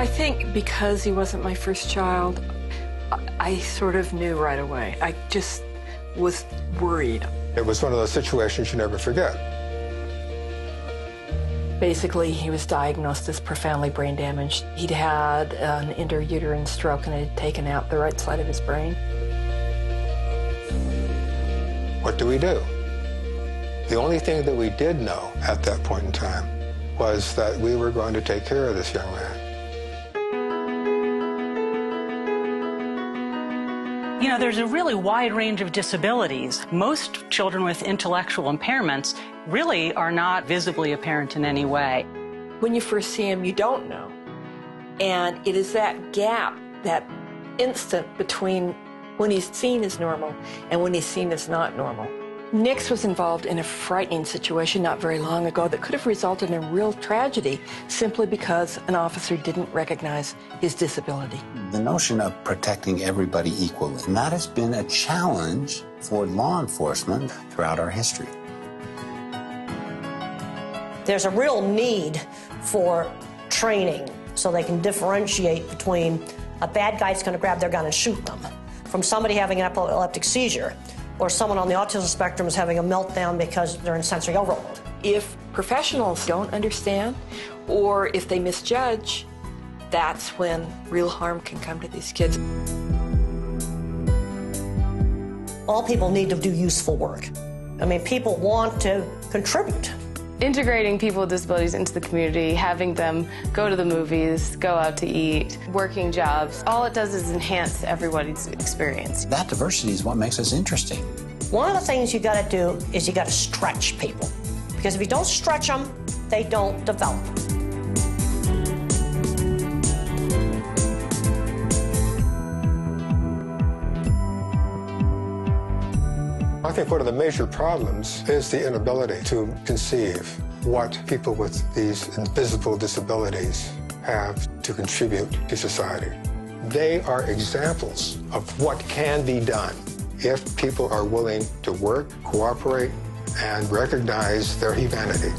I think because he wasn't my first child, I sort of knew right away. I just was worried. It was one of those situations you never forget. Basically, he was diagnosed as profoundly brain damaged. He'd had an intrauterine stroke and it had taken out the right side of his brain. What do we do? The only thing that we did know at that point in time was that we were going to take care of this young man. You know, there's a really wide range of disabilities. Most children with intellectual impairments really are not visibly apparent in any way. When you first see him, you don't know. And it is that gap, that instant between when he's seen as normal and when he's seen as not normal. Nix was involved in a frightening situation not very long ago that could have resulted in real tragedy simply because an officer didn't recognize his disability. The notion of protecting everybody equally, and that has been a challenge for law enforcement throughout our history. There's a real need for training so they can differentiate between a bad guy's going to grab their gun and shoot them from somebody having an epileptic seizure, or someone on the autism spectrum is having a meltdown because they're in sensory overload. If professionals don't understand or if they misjudge, that's when real harm can come to these kids. All people need to do useful work. I mean, people want to contribute. Integrating people with disabilities into the community, having them go to the movies, go out to eat, working jobs, all it does is enhance everybody's experience. That diversity is what makes us interesting. One of the things you got to do is you got to stretch people, because if you don't stretch them, they don't develop. I think one of the major problems is the inability to conceive what people with these invisible disabilities have to contribute to society. They are examples of what can be done if people are willing to work, cooperate, and recognize their humanity.